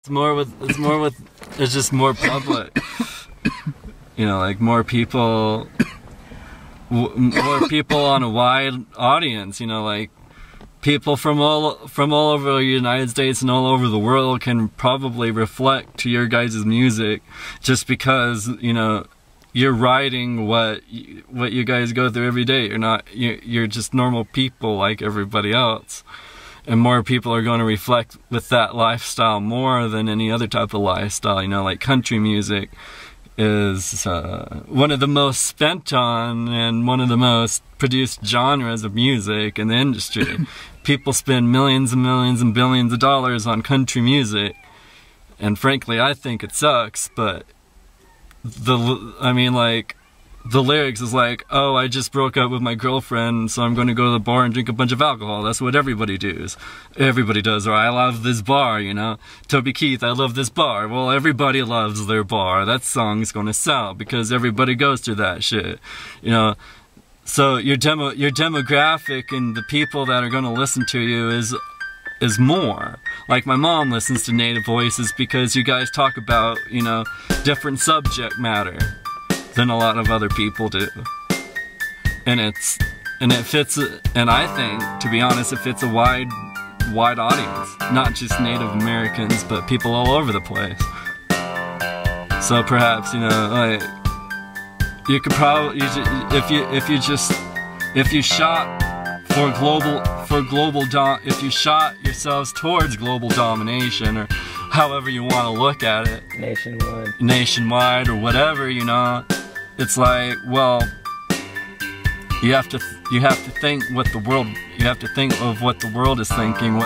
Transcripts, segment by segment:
It's just more public. You know, like more people on a wide audience. You know, like people from all over the United States and all over the world can probably reflect to your guys' music, just because, you know, you're writing what you guys go through every day. You're just normal people like everybody else. And more people are going to reflect with that lifestyle more than any other type of lifestyle. You know, like country music is one of the most spent on and one of the most produced genres of music in the industry. People spend millions and millions and billions of dollars on country music. And frankly, I think it sucks, but the lyrics is like, oh, I just broke up with my girlfriend, so I'm going to go to the bar and drink a bunch of alcohol. That's what everybody does. Or I love this bar, you know. Toby Keith, I love this bar. Well, everybody loves their bar. That song's going to sell because everybody goes through that shit, you know. So your demographic and the people that are going to listen to you is more. Like my mom listens to Nativoicez because you guys talk about, you know, different subject matter than a lot of other people do, and it fits. And I think, to be honest, it fits a wide audience, not just Native Americans, but people all over the place. So perhaps, you know, like you could probably, if you shot yourselves towards global domination, or however you want to look at it, nationwide or whatever, you know. It's like, well, you have to think what the world, you have to think of what the world is thinking.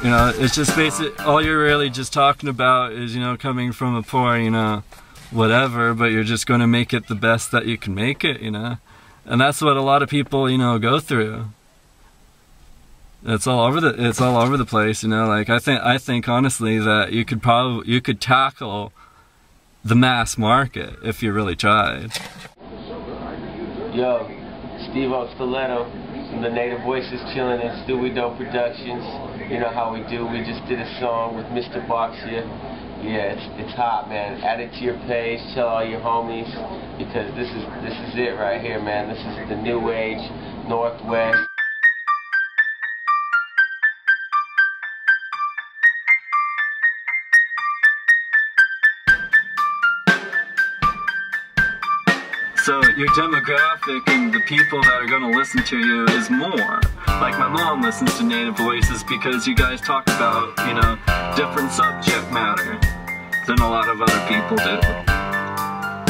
You know, it's just basic. All you're really just talking about is, you know, coming from a poor, you know, whatever, but you're just going to make it the best that you can make it, you know. And that's what a lot of people, you know, go through. It's all over the place, you know. Like I think honestly that you could tackle the mass market if you really tried. Yo, Steve-O Stiletto from the Nativoicez, chilling in Stewie Doe Productions. You know how we do. We just did a song with Mr. Box here. Yeah, it's hot, man. Add it to your page. Tell all your homies, because this is it right here, man. This is the new age Northwest. So your demographic and the people that are going to listen to you is more. Like my mom listens to Nativoicez because you guys talk about, you know, different subject matter than a lot of other people do.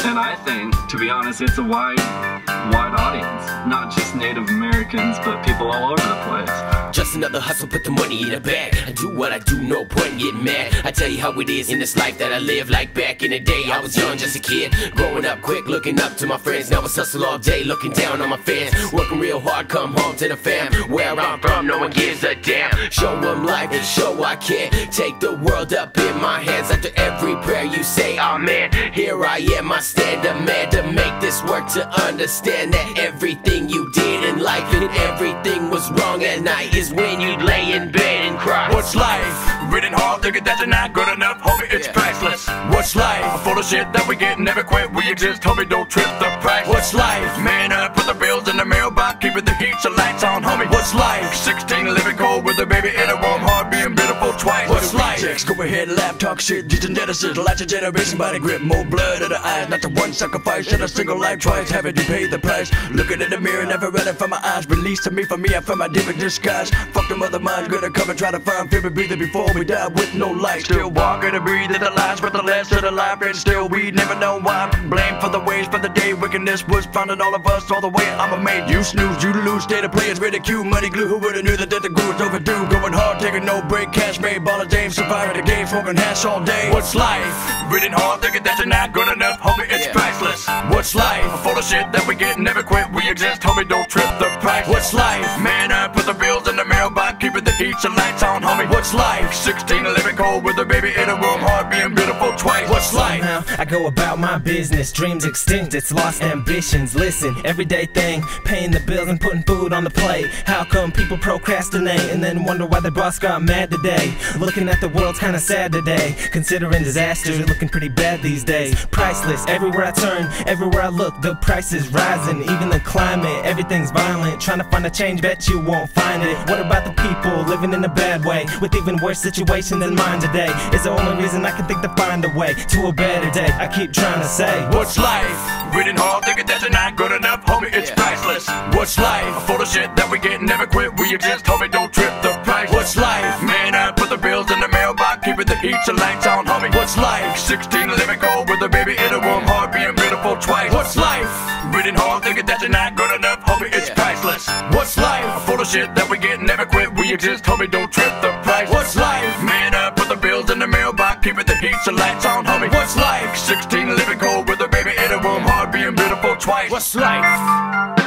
And I think, to be honest, it's a wide audience, not just Native Americans, but people all over the place. Just another hustle, put the money in a bag. I do what I do, no point getting mad. I tell you how it is in this life that I live. Like back in the day, I was young, just a kid, growing up quick, looking up to my friends. Now it's hustle all day, looking down on my fans. Working real hard, come home to the fam. Where I'm from, no one gives a damn. Show them life and show I can. Take the world up in my hands. After every prayer you say, amen. Here I am, I stand a man to make this work, to understand that everything you did in life and everything was wrong at night is when you lay in bed and cry. What's life? Written hard, thinking that you're not good enough, homie, it's priceless. What's life? Full of shit that we get, never quit, we exist, homie, don't trip the price. What's life? Man up, put the bills in the mailbox, keeping the heat, so lights on, homie. What's life? 16, living cold with a baby in a warm heart, being beautiful twice. What's life? Checks, go ahead, laugh, talk shit, just geneticists, lots of generation, body grip, more blood in the eyes, not the one sacrifice, in a single life twice, having to pay the price. Looking in the mirror, never running from my eyes, released to me, from me, I found my different disguise. Fuck them other minds, gonna come and try to find fear and breathing before we die with no life. Still walking and breathing the lies, but the last of the life, and still we never know why. Blame for the ways, for the day wickedness was finding all of us all the way. I'm a mate, you snooze, you lose, state of players, ridicule, money glue. Who would've knew that the groove was overdue? Going hard, taking no break, cash made, baller James, surviving the game, smoking hash all day. What's life? Written hard, thinking that you're not good enough, homie, it's priceless. What's life? Full of shit that we get, never quit, we exist, homie, don't trip the price. What's life? Man up, put the bills in the mailbox, keeping the heat, so lights on, homie. What's life? 16 living cold with a baby in a room, hard being beautiful twice. What's life? Somehow I go about my business, dreams extinct, it's lost ambitions. Listen, everyday thing, paying the bills and putting food on the plate. How come people procrastinate and then wonder why their boss got mad today? Looking at the world's kinda sad today, considering disasters are looking pretty bad these days. Priceless, everywhere I turn, everywhere I look, the price is rising. Even the climate, everything's violent. Trying to find a change, bet you won't find it. What about the people living in a bad way, with even worse situations than mine today? It's the only reason I can think to find a way to a better day. I keep trying to say, what's life? Reading hard, thinking that you're not good enough, homie, it's priceless. What's life? Full of shit that we get, never quit, we exist, homie, don't trip the price. What's life? Man up, put the bills in the mailbox, keeping the heat, so lights on, homie. What's life? 16 living cold with a baby in a room, hard being beautiful twice. What's life? Reading hard, thinking that you're not good enough, homie, it's priceless. What's life? Full of shit that we get, never quit, we exist, homie, don't trip the price. What's life? Man up, put the bills in the mailbox, keeping the heat, so lights on, homie. What's life? 16 living cold with a baby in a room, hard being beautiful twice. What's life?